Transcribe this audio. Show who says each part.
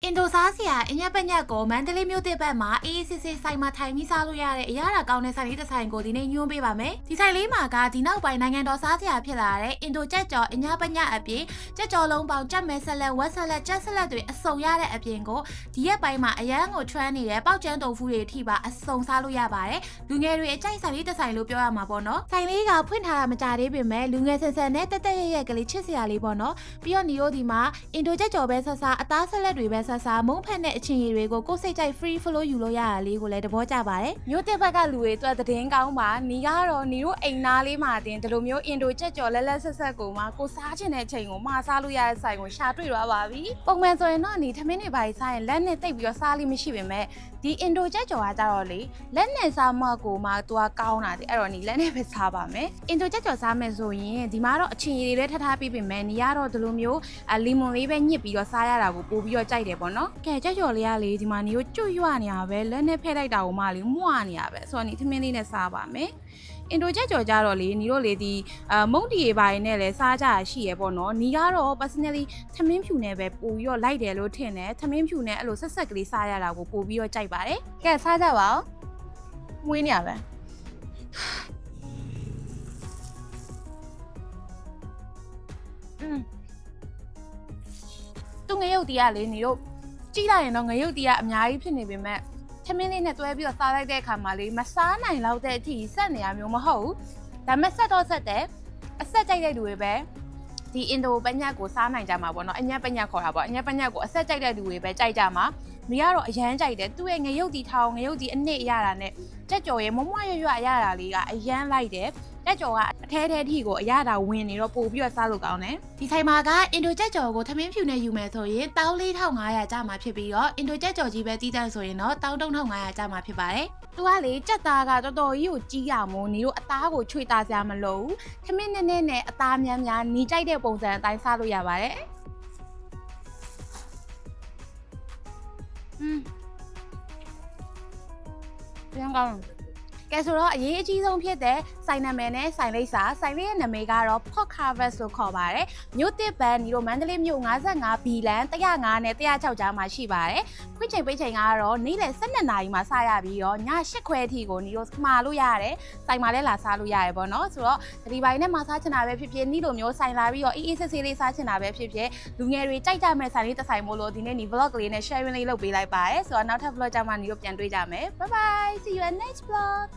Speaker 1: အင်ဒိုစားစရာအညက်ပညက်ကိုမန္တလေးမြို့တစ်ဘက်မှာအေးအေးဆေးဆေးဆိုင်မှာထိုင်ပြီးစားလို့ရတဲ့အရာကောင်းတဲ့ဆိုင်လေးတစ်ဆိုင်ကိုဒီနေ့ညွှန်းပေးပါမယ်။ဒီဆိုင်လေးမှာကဒီနောက်ပိုင်းနိုင်ငံတော်စားစရာဖြစ်လာတဲ့အင်ဒိုကြက်ကြော်အညက်ပညက်အပြင်ကြက်ကြော်လုံးပေါင်းကြက်မဲဆက်လက်ဝက်ဆက်လက်ကြက်ဆက်လက်တွေအစုံရတဲ့အပြင်ကိုဒီရက်ပိုင်းမှာအရန်ကို trend နေတဲ့ပေါက်ကျန်းတုံဖူးတွေအထိပါအစုံစားလို့ရပါတယ်။လူငယ်တွေအကြိုက်ဆိုင်လေးတစ်ဆိုင်လို့ပြောရမှာပေါ့နော်။ဆိုင်လေးကဖွင့်ထားတာမကြသေးပေမဲ့လူငယ်ဆန်ဆန်နဲ့တက်တက်ရရက်ကလေးချစ်စရာလေးပေါ့နော်။ပြီးတော့နီရိုဒီမှာအင်ဒိုကြက်ကြော်ပဲဆက်စားအသားဆက်လက်တွေပဲဆက်စားမုံဖက်အချင်းရည်တွေကိုကိုယ်စိတ်ကြိုက် free flow ယူလို့ရတာလေးကိုလည်းသဘောကျပါတယ်။မြို့တစ်ဘက်ကလူတွေအတွက်သတင်းကောင်းပါနီကတော့နီတို့အိမ်သားလေးမှာတင်ဒီလိုမျိုးအင်ဒိုကြက်ကြော်လက်လက်ဆက်ဆက်ကိုမှကိုစားချင်တဲ့အချိန်ကိုမှာစားလို့ရတဲ့ဆိုင်ကိုရှာတွေ့သွားပါပြီ။ပုံမှန်ဆိုရင်တော့နီထမင်းတွေပါစားရင်လက်နဲ့တိတ်ပြီးတော့စားလိမရှိပေမဲ့ဒီအင်ဒိုကြက်ကြော်ကကြတော့လေလက်နဲ့စားမှကိုမှသူကကောင်းတာတဲ့အဲ့တော့နီလက်နဲ့ပဲစားပါမယ်။အင်ဒိုကြက်ကြော်စားမယ်ဆိုရင်ဒီမှာတော့အချင်းရည်တွေလည်းထထားပြီးပေမဲ့နီကတော့ဒီလိုမျိုးလီမွန်လေးပဲညှစ်ပြီးတော့စားရတာကိုပို့ပြီးတော့ကြိုက်တယ်ပေါ့နော်။ကဲကြက်ကြော်လေးကလေဒီမှာနီကိုကျွတ်ရွနေရပဲလက်နဲ့ဖဲလိုက်တာကိုမှလေမွှနေရပဲဆိုတော့နီထမင်းလေးနဲ့စားပါမယ်အင်ဒိုကြက်ကြော်ကြတော့လေနီတို့လေဒီမုံတီရေပိုင်းနဲ့လည်းစားကြရရှိရပေါ့နော်နီကတော့ personally ထမင်းဖြူနဲ့ပဲပို့ပြီးတော့လိုက်တယ်လို့ထင်တယ်ထမင်းဖြူနဲ့အဲ့လိုဆက်ဆက်ကလေးစားရတာကိုပို့ပြီးတော့ကြိုက်ပါတယ်ကဲစားကြပါဦးမွေးနေရပဲသူငရုတ်တီးရလေနီတို့ကြည့်လိုက်ရင်တော့ငရုတ်တီးကအများကြီးဖြစ်နေပေမဲ့ထမင်းလေးနဲ့တွဲပြီးတော့စားလိုက်တဲ့အခါမှာလေမစားနိုင်တော့တဲ့အထိဆက်နေရမျိုးမဟုတ်ဘူးဒါပေမဲ့ဆက်တော့ဆက်တယ်အဆက်ကြိုက်တဲ့လူတွေပဲဒီအင်ဒိုပညက်ကိုစားနိုင်ကြမှာပေါ့နော်အညက်ပညက်ခေါ်တာပေါ့အညက်ပညက်ကိုအဆက်ကြိုက်တဲ့လူတွေပဲကြိုက်ကြမှာမိကတော့အရန်ကြိုက်တယ်သူ့ရဲ့ငရုတ်တီထောင်ငရုတ်တီအနစ်ရတာနဲ့ကြက်ကြော်ရဲ့မွမွရွရတာလေးကအရန်လိုက်တယ်ကြက်ကြော်ကအထဲထဲထိကိုအရတာဝင်နေတော့ပို့ပြီးတော့စားလို့ကောင်းတယ်ဒီဆိုင်မှာကအင်ဒိုကြက်ကြော်ကိုထမင်းဖြူနဲ့ယူမယ်ဆိုရင်14500ကျမှာဖြစ်ပြီးတော့အင်ဒိုကြက်ကြော်ကြီးပဲတီးတန့်ဆိုရင်တော့13500ကျမှာဖြစ်ပါတယ်သူကလေကြက်သားကတော်တော်ကြီးကိုကြီးရမို့နေတို့အသားကိုချွေသားစရာမလိုဘူးထမင်းနဲ့နဲ့အသားများများနီးကြိုက်တဲ့ပုံစံအတိုင်းစားလို့ရပါတယ်ပြန်ကောင်းကဲဆိုတော့အရေးအကြီးဆုံးဖြစ်တဲ့ဆိုင်နာမည်နဲ့ဆိုင်လိပ်စာဆိုင်လေးရဲ့နာမည်ကတော့ Pork Harvest လို့ခေါ်ပါတယ်မြို့တစ်ဘန်ဒီလိုမန္တလေးမြို့55ဘီလန်105နဲ့106ကြားမှာရှိပါတယ်ခွင့်ချိန်ပိတ်ချိန်ကတော့နေ့လယ်12နာရီမှာစရပြီးတော့ည8ခွဲအထိကိုဒီလိုမှာလို့ရတယ်ဆိုင်မှာလည်းလာစားလို့ရတယ်ပေါ့နော်ဆိုတော့ဒီပိုင်းနဲ့မှာစားချင်တာပဲဖြစ်ဖြစ်နေ့လိုမျိုးဆိုင်လာပြီးတော့အေးအေးဆေးဆေးလေးစားချင်တာပဲဖြစ်ဖြစ်လူငယ်တွေကြိုက်ကြမဲ့ဆိုင်လေးတစ်ဆိုင်မို့လို့ဒီနေ့ဒီ vlog လေးနဲ့ sharing လေးလုပ်ပေးလိုက်ပါတယ်ဆိုတော့နောက်ထပ် vlog ကြမှာနေ့တို့ပြန်တွေ့ကြမယ် bye bye see you at next vlog